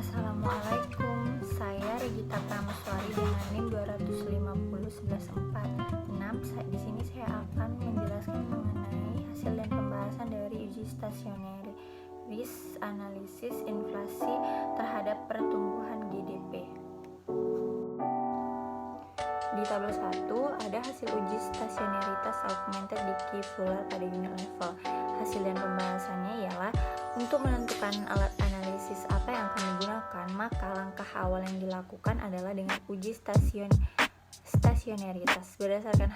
Assalamualaikum, saya Regita Pramaswari dengan NIM 2501146. Di sini saya akan menjelaskan mengenai hasil dan pembahasan dari uji stasionaris analisis inflasi terhadap pertumbuhan GDP. Di tabel 1 ada hasil uji stasionaritas augmented Dickey Fuller pada unit level. Hasil dan pembahasannya ialah untuk menentukan alat analisis apa yang akan digunakan, maka langkah awal yang dilakukan adalah dengan uji stasionaritas berdasarkan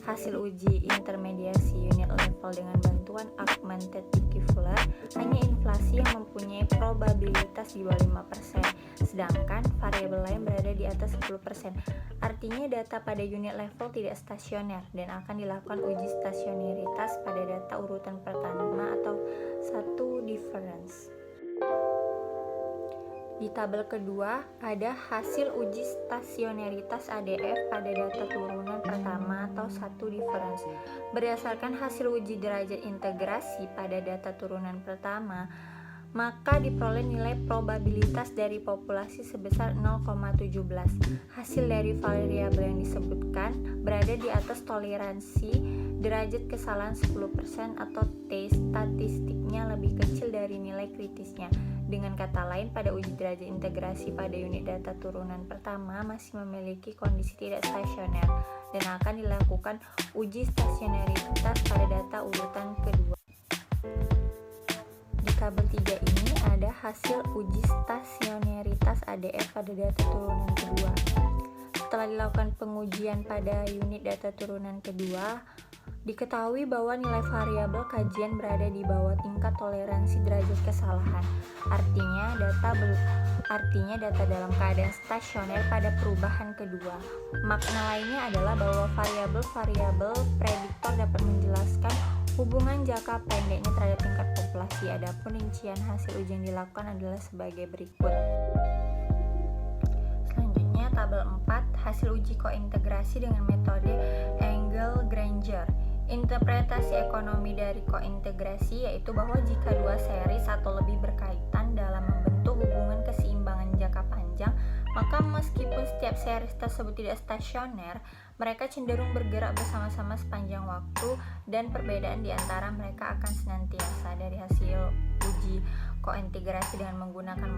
hasil uji intermediasi unit level dengan bantuan augmented Dickey Fuller. Hanya inflasi yang mempunyai probabilitas di bawah 5%, sedangkan variabel lain berada di atas 10%. Artinya data pada unit level tidak stasioner dan akan dilakukan uji stasionaritas pada data urutan pertama atau satu difference. Di tabel kedua ada hasil uji stasionaritas ADF pada data turunan pertama atau satu difference. Berdasarkan hasil uji derajat integrasi pada data turunan pertama, maka diperoleh nilai probabilitas dari populasi sebesar 0,17. Hasil dari variabel yang disebutkan berada di atas toleransi derajat kesalahan 10% atau T statistiknya lebih kecil dari nilai kritisnya. Dengan kata lain, pada uji derajat integrasi pada unit data turunan pertama masih memiliki kondisi tidak stasioner dan akan dilakukan uji stasionaritas pada data urutan kedua. Di tabel 3 ini ada hasil uji stasionaritas ADF pada data turunan kedua. Setelah dilakukan pengujian pada unit data turunan kedua, diketahui bahwa nilai variabel kajian berada di bawah tingkat toleransi derajat kesalahan. Artinya data dalam keadaan stasioner pada perubahan kedua. Makna lainnya adalah bahwa variabel prediktor dapat menjelaskan hubungan jangka pendeknya terhadap tingkat populasi. Adapun rincian hasil uji yang dilakukan adalah sebagai berikut. Selanjutnya tabel 4, hasil uji kointegrasi dengan metode Engel-Granger. Interpretasi ekonomi dari kointegrasi yaitu bahwa jika dua series atau lebih berkaitan dalam membentuk hubungan keseimbangan jangka panjang, maka meskipun setiap series tersebut tidak stasioner, mereka cenderung bergerak bersama-sama sepanjang waktu dan perbedaan di antara mereka akan senantiasa. Dari hasil uji kointegrasi dengan menggunakan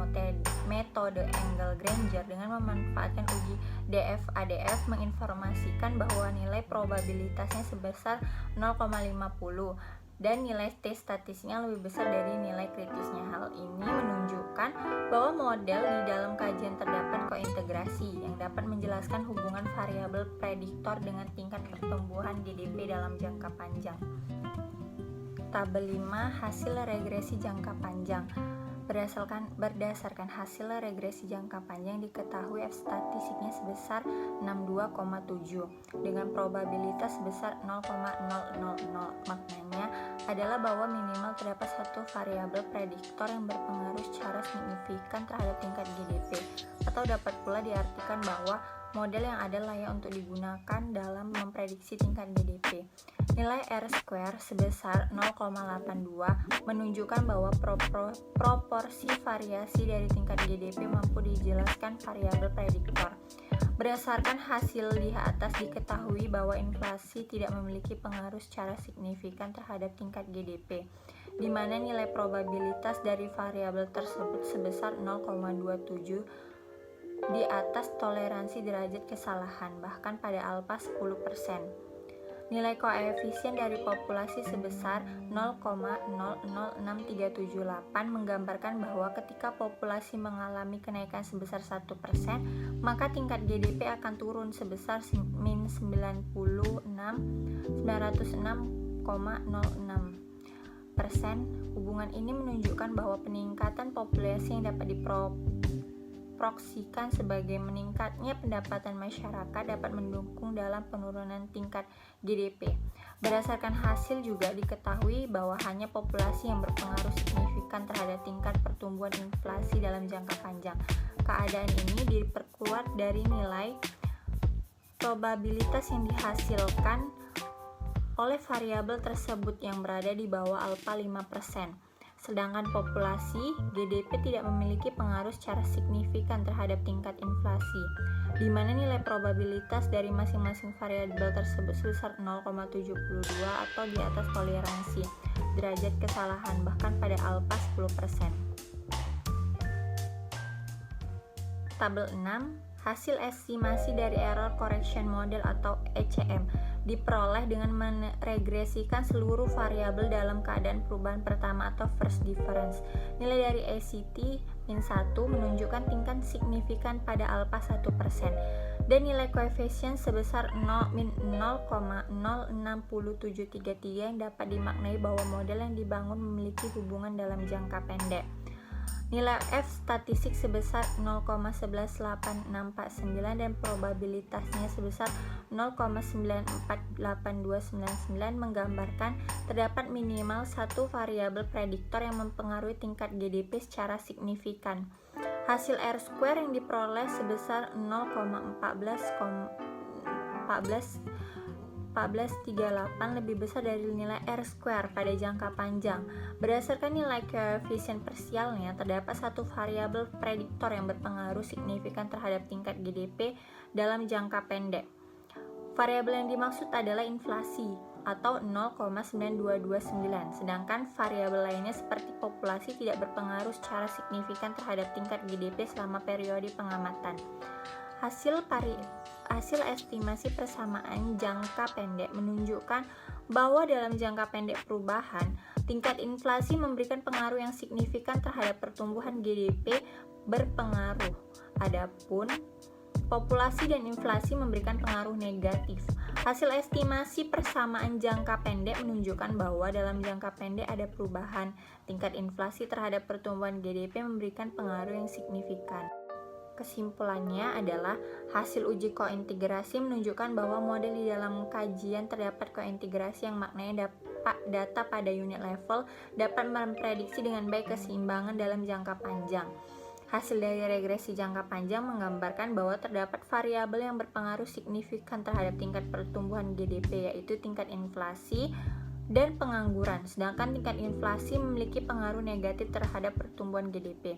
metode Engel-Granger dengan memanfaatkan uji DF-ADF menginformasikan bahwa nilai probabilitasnya sebesar 0,50 dan nilai T statistiknya lebih besar dari nilai kritisnya. Hal ini menunjukkan bahwa model di dalam kajian terdapat kointegrasi yang dapat menjelaskan hubungan variabel prediktor dengan tingkat pertumbuhan GDP dalam jangka panjang. Tabel 5, hasil regresi jangka panjang. Berdasarkan hasil regresi jangka panjang diketahui F statistiknya sebesar 62,7 dengan probabilitas sebesar 0,000. Maknanya adalah bahwa minimal terdapat satu variabel prediktor yang berpengaruh secara signifikan terhadap tingkat GDP, atau dapat pula diartikan bahwa model yang ada layak untuk digunakan dalam memprediksi tingkat GDP. Nilai R-square sebesar 0,82 menunjukkan bahwa proporsi variasi dari tingkat GDP mampu dijelaskan variabel prediktor. Berdasarkan hasil di atas diketahui bahwa inflasi tidak memiliki pengaruh secara signifikan terhadap tingkat GDP, di mana nilai probabilitas dari variabel tersebut sebesar 0,27 di atas toleransi derajat kesalahan, bahkan pada alfa 10%. Nilai koefisien dari populasi sebesar 0,006378 menggambarkan bahwa ketika populasi mengalami kenaikan sebesar 1%, maka tingkat GDP akan turun sebesar min 906,06%. Hubungan ini menunjukkan bahwa peningkatan populasi yang dapat diproyeksikan sebagai meningkatnya pendapatan masyarakat dapat mendukung dalam penurunan tingkat GDP. Berdasarkan hasil juga diketahui bahwa hanya populasi yang berpengaruh signifikan terhadap tingkat pertumbuhan inflasi dalam jangka panjang. Keadaan ini diperkuat dari nilai probabilitas yang dihasilkan oleh variabel tersebut yang berada di bawah alfa 5%. Sedangkan populasi, GDP tidak memiliki pengaruh secara signifikan terhadap tingkat inflasi, di mana nilai probabilitas dari masing-masing variabel tersebut sebesar 0,72 atau di atas toleransi derajat kesalahan, bahkan pada alfa 10%. Tabel 6, hasil estimasi dari Error Correction Model atau ECM diperoleh dengan meregresikan seluruh variabel dalam keadaan perubahan pertama atau first difference. Nilai dari ACT -1 menunjukkan tingkat signifikan pada alfa 1% dan nilai koefisien sebesar 0,06733 yang dapat dimaknai bahwa model yang dibangun memiliki hubungan dalam jangka pendek. Nilai F statistik sebesar 0,118649 dan probabilitasnya sebesar 0,948299 menggambarkan terdapat minimal satu variabel prediktor yang mempengaruhi tingkat GDP secara signifikan. Hasil R-square yang diperoleh sebesar 0,1438 lebih besar dari nilai R-square pada jangka panjang. Berdasarkan nilai koefisien parsialnya, terdapat satu variabel prediktor yang berpengaruh signifikan terhadap tingkat GDP dalam jangka pendek. Variabel yang dimaksud adalah inflasi atau 0,9229, sedangkan variabel lainnya seperti populasi tidak berpengaruh secara signifikan terhadap tingkat GDP selama periode pengamatan. Hasil estimasi persamaan jangka pendek menunjukkan bahwa dalam jangka pendek perubahan, tingkat inflasi memberikan pengaruh yang signifikan terhadap pertumbuhan GDP berpengaruh. Adapun populasi dan inflasi memberikan pengaruh negatif. Hasil estimasi persamaan jangka pendek menunjukkan bahwa dalam jangka pendek ada perubahan. Tingkat inflasi terhadap pertumbuhan GDP memberikan pengaruh yang signifikan. Kesimpulannya adalah hasil uji kointegrasi menunjukkan bahwa model di dalam kajian terdapat kointegrasi yang maknanya data pada unit level dapat memprediksi dengan baik keseimbangan dalam jangka panjang. Hasil dari regresi jangka panjang menggambarkan bahwa terdapat variabel yang berpengaruh signifikan terhadap tingkat pertumbuhan GDP, yaitu tingkat inflasi dan pengangguran, sedangkan tingkat inflasi memiliki pengaruh negatif terhadap pertumbuhan GDP.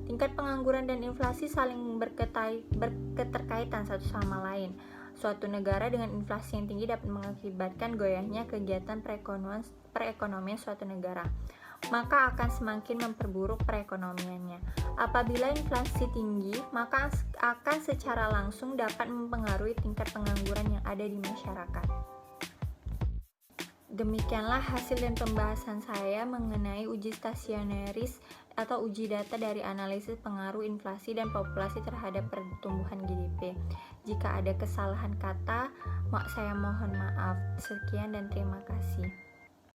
Tingkat pengangguran dan inflasi saling berketerkaitan satu sama lain. Suatu negara dengan inflasi yang tinggi dapat mengakibatkan goyahnya kegiatan perekonomian suatu negara, maka akan semakin memperburuk perekonomiannya. Apabila inflasi tinggi, maka akan secara langsung dapat mempengaruhi tingkat pengangguran yang ada di masyarakat. Demikianlah hasil dan pembahasan saya mengenai uji stasioneris atau uji data dari analisis pengaruh inflasi dan populasi terhadap pertumbuhan GDP. Jika ada kesalahan kata, saya mohon maaf. Sekian dan terima kasih.